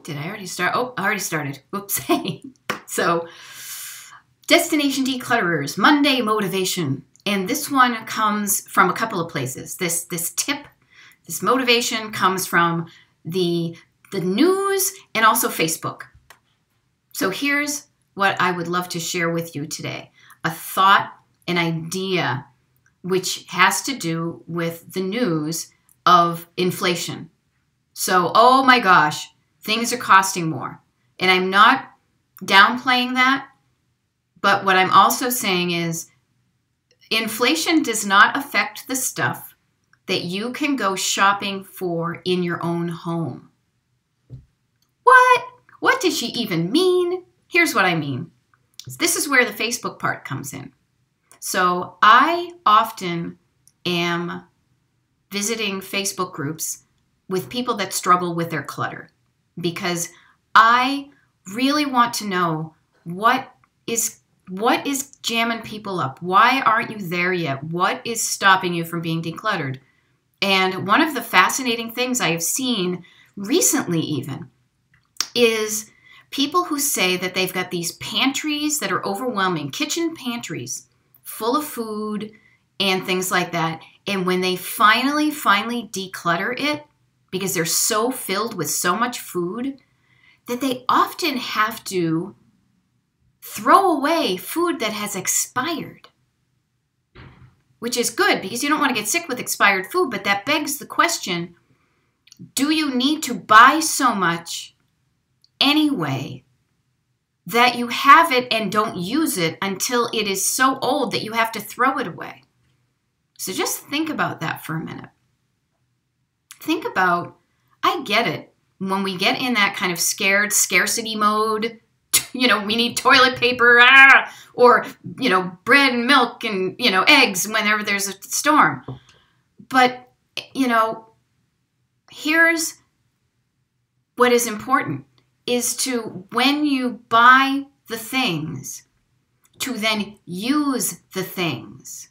Did I already start? Oh, I already started. Whoops. So, Destination Declutterers, Monday Motivation. And this one comes from a couple of places. This tip, this motivation comes from the news and also Facebook. So here's what I would love to share with you today. A thought, an idea, which has to do with the news of inflation. So, oh my gosh, things are costing more. And I'm not downplaying that, but what I'm also saying is inflation does not affect the stuff that you can go shopping for in your own home. What? What does she even mean? Here's what I mean. This is where the Facebook part comes in. So I often am visiting Facebook groups with people that struggle with their clutter because I really want to know what is jamming people up. Why aren't you there yet? What is stopping you from being decluttered? And one of the fascinating things I have seen recently even is people who say that they've got these pantries that are overwhelming, kitchen pantries full of food and things like that. And when they finally declutter it, because they're so filled with so much food, that they often have to throw away food that has expired. Which is good because you don't want to get sick with expired food, but that begs the question, do you need to buy so much anyway that you have it and don't use it until it is so old that you have to throw it away? So just think about that for a minute. Think about, I get it, when we get in that kind of scared scarcity mode, we need toilet paper, or, bread and milk and, eggs whenever there's a storm. But, here's what is important, is to, when you buy the things, to then use the things.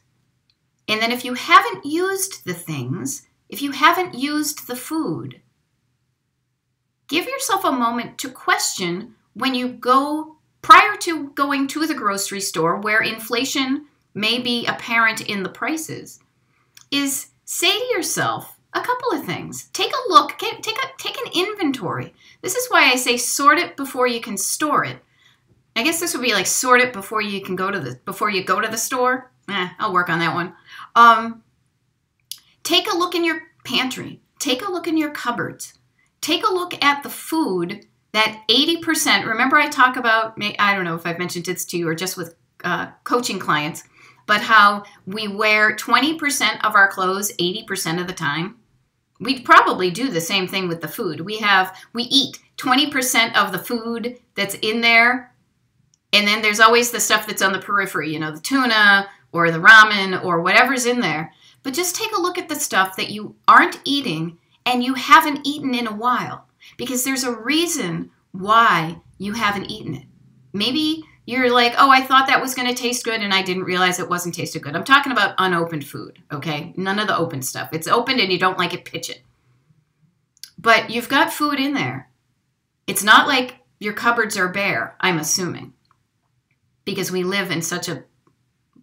And then if you haven't used the things, if you haven't used the food, give yourself a moment to question when you go, prior to going to the grocery store where inflation may be apparent in the prices, is say to yourself a couple of things. Take a look, take an inventory. This is why I say sort it before you can store it. I guess this would be like sort it before you can go to the store. I'll work on that one. Take a look in your pantry. Take a look in your cupboards. Take a look at the food that 80%, remember I talk about, I don't know if I've mentioned this to you or just with coaching clients, but how we wear 20% of our clothes 80% of the time. We'd probably do the same thing with the food. We eat 20% of the food that's in there, and then there's always the stuff that's on the periphery, the tuna or the ramen or whatever's in there. But just take a look at the stuff that you aren't eating and you haven't eaten in a while, because there's a reason why you haven't eaten it. Maybe you're like, oh, I thought that was going to taste good and I didn't realize it wasn't tasted good. I'm talking about unopened food, okay? None of the open stuff. It's opened and you don't like it, pitch it. But you've got food in there. It's not like your cupboards are bare, I'm assuming, because we live in such a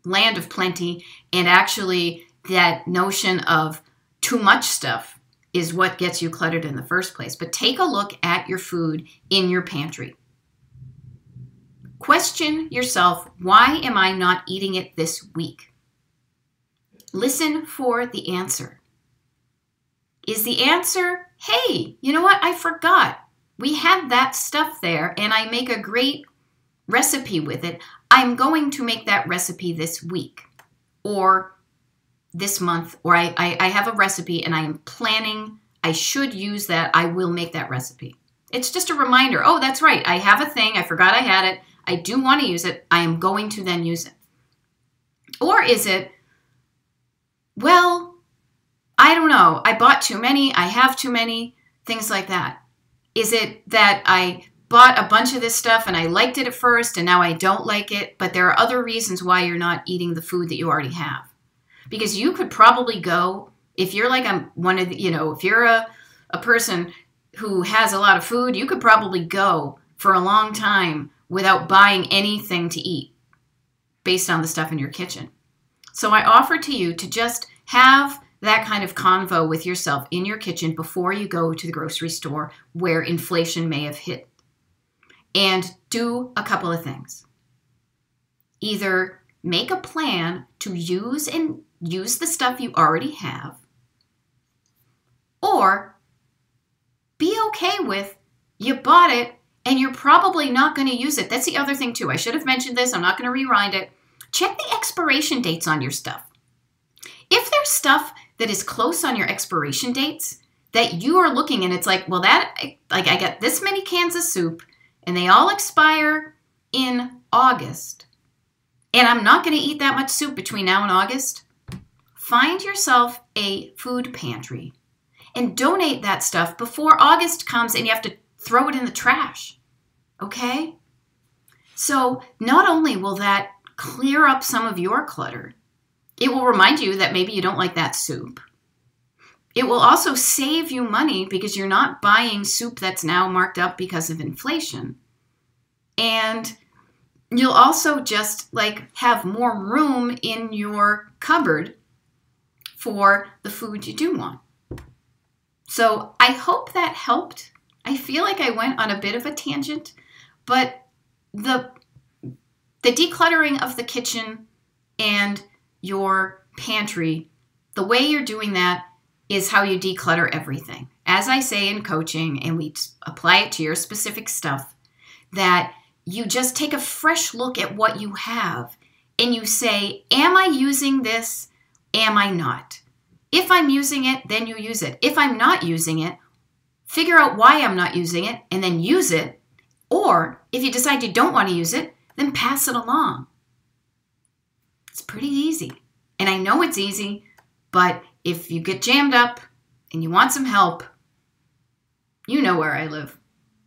land of plenty, and actually that notion of too much stuff is what gets you cluttered in the first place. But take a look at your food in your pantry. Question yourself, why am I not eating it this week? Listen for the answer. Is the answer, hey, you know what? I forgot. We had that stuff there and I make a great recipe with it. I'm going to make that recipe this week or this month, or I have a recipe and I am planning, I should use that, I will make that recipe. It's just a reminder, oh, that's right, I have a thing, I forgot I had it, I do want to use it, I am going to then use it. Or is it, well, I don't know, I bought too many, I have too many, things like that. Is it that I bought a bunch of this stuff and I liked it at first and now I don't like it, but there are other reasons why you're not eating the food that you already have? Because you could probably go, if you're like one of the, if you're a person who has a lot of food, you could probably go for a long time without buying anything to eat based on the stuff in your kitchen. So I offer to you to just have that kind of convo with yourself in your kitchen before you go to the grocery store where inflation may have hit. And do a couple of things. Either make a plan to use the stuff you already have, or be okay with you bought it and you're probably not going to use it. That's the other thing too. I should have mentioned this. I'm not going to rewind it. Check the expiration dates on your stuff. If there's stuff that is close on your expiration dates that you are looking and it's like, well, I got this many cans of soup and they all expire in August, and I'm not going to eat that much soup between now and August, find yourself a food pantry and donate that stuff before August comes and you have to throw it in the trash. Okay? So not only will that clear up some of your clutter, it will remind you that maybe you don't like that soup. It will also save you money because you're not buying soup that's now marked up because of inflation. And you'll also just have more room in your cupboard for the food you do want. So I hope that helped. I feel like I went on a bit of a tangent, but the decluttering of the kitchen and your pantry, the way you're doing that is how you declutter everything. As I say in coaching, and we apply it to your specific stuff, that you just take a fresh look at what you have and you say, am I using this? Am I not? If I'm using it, then you use it. If I'm not using it, figure out why I'm not using it and then use it. Or if you decide you don't want to use it, then pass it along. It's pretty easy. And I know it's easy, but if you get jammed up and you want some help, you know where I live.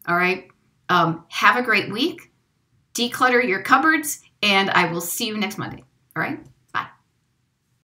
All right? Have a great week. Declutter your cupboards, and I will see you next Monday. All right?